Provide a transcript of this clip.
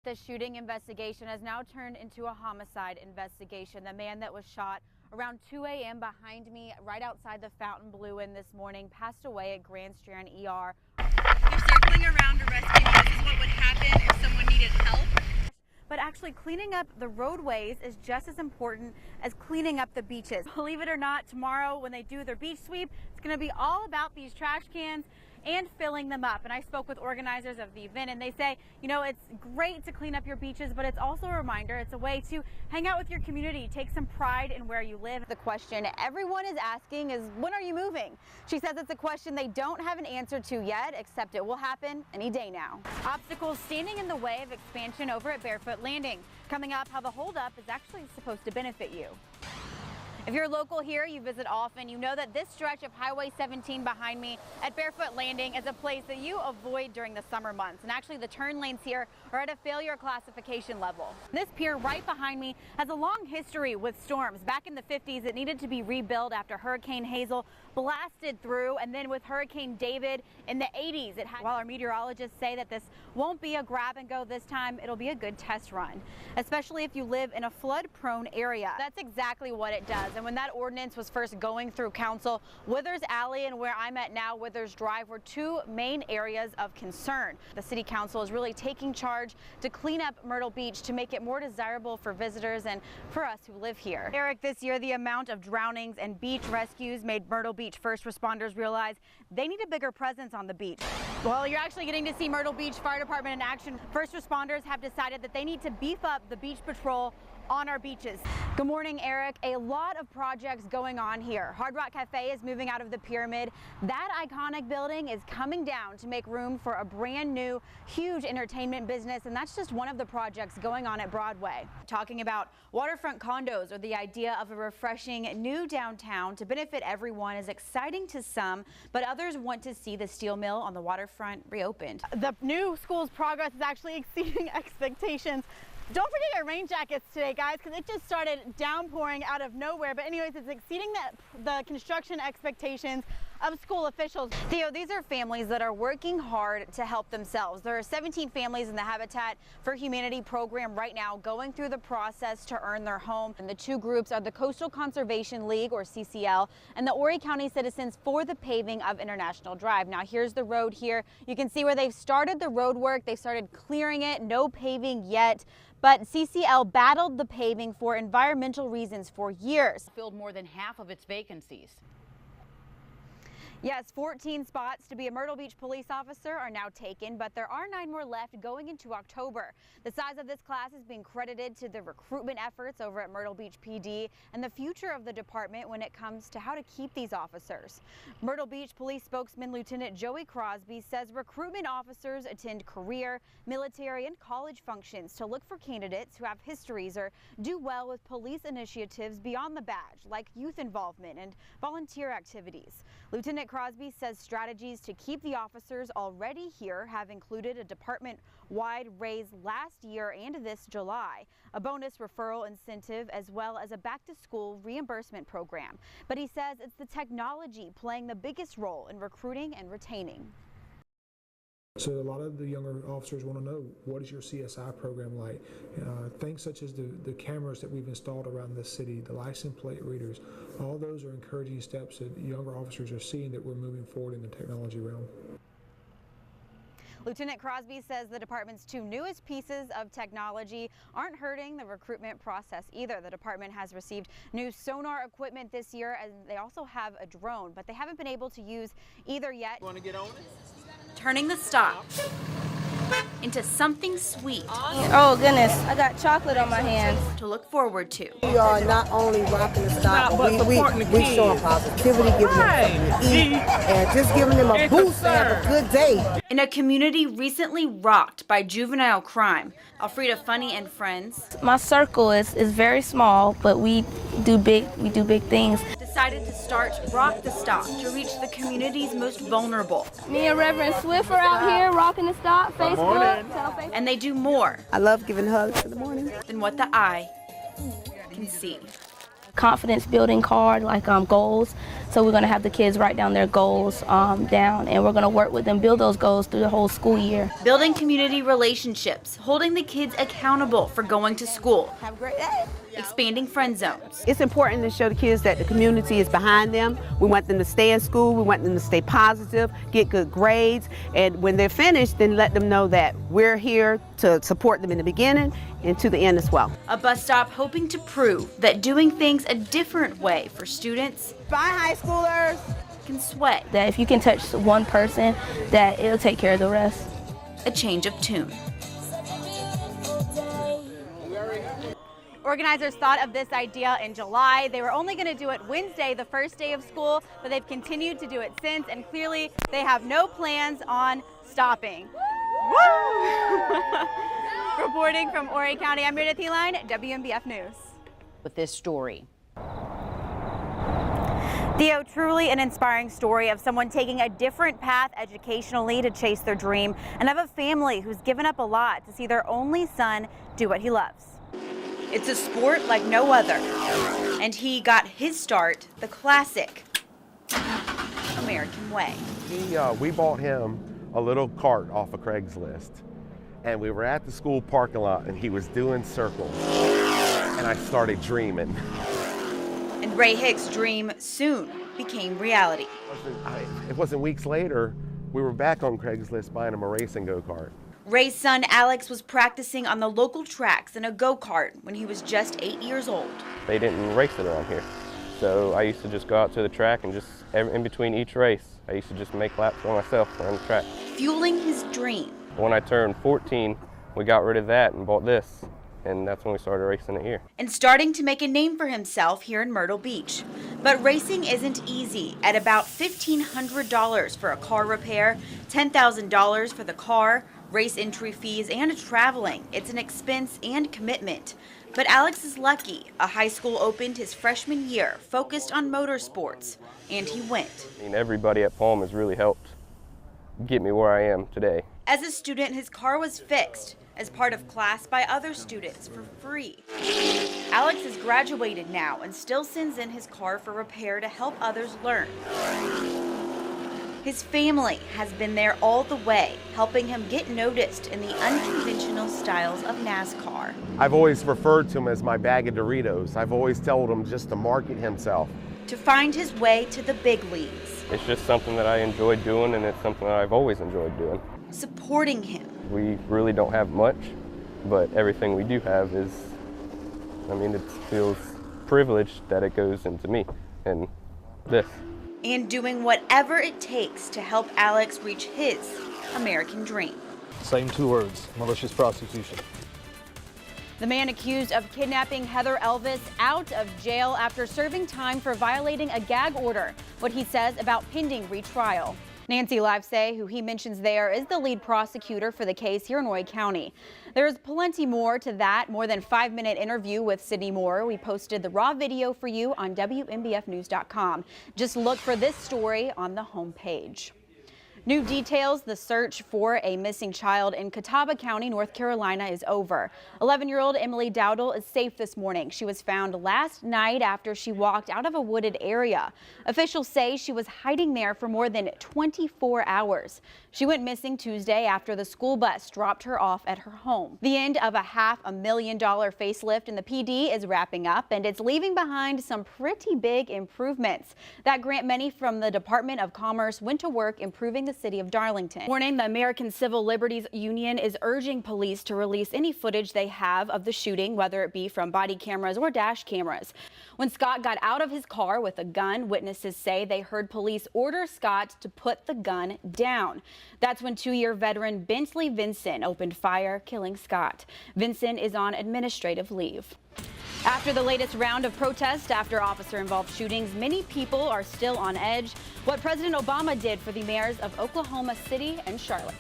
The shooting investigation has now turned into a homicide investigation. The man that was shot around 2 a.m. behind me right outside the Fontainebleau Inn this morning passed away at Grand Strand ER. They're circling around to rescue you. This is what would happen if someone needed help. But actually cleaning up the roadways is just as important as cleaning up the beaches. Believe it or not, tomorrow when they do their beach sweep, it's going to be all about these trash cans and filling them up. And I spoke with organizers of the event and they say, you know, it's great to clean up your beaches, but it's also a reminder, it's a way to hang out with your community, take some pride in where you live. The question everyone is asking is, when are you moving? She says it's a question they don't have an answer to yet, except it will happen any day now. Obstacles standing in the way of expansion over at Barefoot Landing. Coming up, how the holdup is actually supposed to benefit you. If you're local here, you visit often, you know that this stretch of Highway 17 behind me at Barefoot Landing is a place that you avoid during the summer months. And actually the turn lanes here are at a failure classification level. This pier right behind me has a long history with storms. Back in the 50s, it needed to be rebuilt after Hurricane Hazel blasted through, and then with Hurricane David in the 80s. While our meteorologists say that this won't be a grab and go this time, it'll be a good test run, especially if you live in a flood-prone area. That's exactly what it does. And when that ordinance was first going through council, Withers Alley and where I'm at now, Withers Drive, were two main areas of concern. The city council is really taking charge to clean up Myrtle Beach to make it more desirable for visitors and for us who live here. Eric, this year the amount of drownings and beach rescues made Myrtle Beach first responders realize they need a bigger presence on the beach. Well, you're actually getting to see Myrtle Beach Fire Department in action. First responders have decided that they need to beef up the beach patrol on our beaches. Good morning, Eric. A lot of projects going on here. Hard Rock Cafe is moving out of the pyramid. That iconic building is coming down to make room for a brand new, huge entertainment business, and that's just one of the projects going on at Broadway. Talking about waterfront condos or the idea of a refreshing new downtown to benefit everyone is exciting to some, but others want to see the steel mill on the waterfront reopened. The new school's progress is actually exceeding expectations. Don't forget your rain jackets today, guys, because it just started downpouring out of nowhere. But anyways, it's exceeding the construction expectations of school officials. Theo, these are families that are working hard to help themselves. There are 17 families in the Habitat for Humanity program right now going through the process to earn their home. And the two groups are the Coastal Conservation League, or CCL, and the Horry County Citizens for the Paving of International Drive. Now here's the road here. You can see where they've started the road work. They've started clearing it, no paving yet. But CCL battled the paving for environmental reasons for years. Filled more than half of its vacancies. Yes, 14 spots to be a Myrtle Beach police officer are now taken, but there are 9 more left going into October. The size of this class is being credited to the recruitment efforts over at Myrtle Beach PD and the future of the department when it comes to how to keep these officers. Myrtle Beach Police spokesman Lieutenant Joey Crosby says recruitment officers attend career, military, and college functions to look for candidates who have histories or do well with police initiatives beyond the badge, like youth involvement and volunteer activities. Lieutenant Crosby says strategies to keep the officers already here have included a department-wide raise last year and this July, a bonus referral incentive, as well as a back-to-school reimbursement program. But he says it's the technology playing the biggest role in recruiting and retaining. So a lot of the younger officers want to know, what is your CSI program like? Things such as the cameras that we've installed around the city, the license plate readers, all those are encouraging steps that younger officers are seeing that we're moving forward in the technology realm. Lieutenant Crosby says the department's 2 newest pieces of technology aren't hurting the recruitment process either. The department has received new sonar equipment this year, and they also have a drone, but they haven't been able to use either yet. Want to get on it? Turning the stop into something sweet. Oh goodness, I got chocolate on my hands. To look forward to. We are not only rocking the stop, but we showing positivity, giving them something to eat, and just giving them a boost to have a good day. In a community recently rocked by juvenile crime, Alfreda Funny and friends, My circle is very small, but we do big things. decided to start Rock the Stop to reach the community's most vulnerable. Me and Reverend Swift are out here rocking the stop. Facebook, tell Facebook. And they do more I love giving hugs in the morning. than what the eye can see. Confidence building card, like goals So we're going to have the kids write down their goals down, and we're going to work with them, build those goals through the whole school year. Building community relationships, holding the kids accountable for going to school. Have a great day. Expanding friend zones. It's important to show the kids that the community is behind them. We want them to stay in school. We want them to stay positive, get good grades. And when they're finished, then let them know that we're here to support them in the beginning and to the end as well. A bus stop hoping to prove that doing things a different way for students Bye, high schoolers. can sway That if you can touch one person, that it'll take care of the rest. a change of tune. Organizers thought of this idea in July. They were only going to do it Wednesday, the first day of school, but they've continued to do it since, and clearly they have no plans on stopping. Woo! Reporting from Horry County, I'm Meredith Helline, WMBF News. With this story. Theo, truly an inspiring story of someone taking a different path educationally to chase their dream, and of a family who's given up a lot to see their only son do what he loves. It's a sport like no other, and he got his start the classic American way. We bought him a little cart off of Craigslist, and we were at the school parking lot, and he was doing circles, and I started dreaming. And Ray Hicks' dream soon became reality. It wasn't weeks later, we were back on Craigslist buying him a racing go-kart. Ray's son Alex was practicing on the local tracks in a go-kart when he was just 8 years old. They didn't race it around here. So I used to just go out to the track and just in between each race, I used to just make laps for myself around the track. Fueling his dream. When I turned 14, we got rid of that and bought this. And that's when we started racing it here. And starting to make a name for himself here in Myrtle Beach. But racing isn't easy. At about $1,500 for a car repair, $10,000 for the car, race entry fees, and traveling. It's an expense and commitment. But Alex is lucky. A high school opened his freshman year, focused on motorsports, and he went. I mean, everybody at Palm has really helped get me where I am today. As a student, his car was fixed as part of class by other students for free. Alex has graduated now and still sends in his car for repair to help others learn. His family has been there all the way, helping him get noticed in the unconventional styles of NASCAR. I've always referred to him as my bag of Doritos. I've always told him just to market himself. To find his way to the big leagues. It's just something that I enjoy doing, and it's something that I've always enjoyed doing. Supporting him. We really don't have much, but everything we do have is, I mean, it feels privileged that it goes into me and this. And doing whatever it takes to help Alex reach his American dream. Same two words, malicious prosecution. The man accused of kidnapping Heather Elvis out of jail after serving time for violating a gag order. What he says about pending retrial. Nancy Livesay, who he mentions there, is the lead prosecutor for the case here in Horry County. There's plenty more to that, more than 5-minute interview with Sydney Moore. We posted the raw video for you on WMBFnews.com. Just look for this story on the homepage. New details, the search for a missing child in Catawba County, North Carolina is over. 11-year-old Emily Dowdle is safe this morning. She was found last night after she walked out of a wooded area. Officials say she was hiding there for more than 24 hours. She went missing Tuesday after the school bus dropped her off at her home. The end of a $500,000 facelift in the PD is wrapping up, and it's leaving behind some pretty big improvements. That grant money from the Department of Commerce went to work improving the city of Darlington. Warning, the American Civil Liberties Union is urging police to release any footage they have of the shooting, whether it be from body cameras or dash cameras. When Scott got out of his car with a gun, witnesses say they heard police order Scott to put the gun down. That's when 2-year veteran Bentley Vinson opened fire, killing Scott. Vinson is on administrative leave. After the latest round of protests after officer-involved shootings, many people are still on edge. What President Obama did for the mayors of Oklahoma City and Charlotte.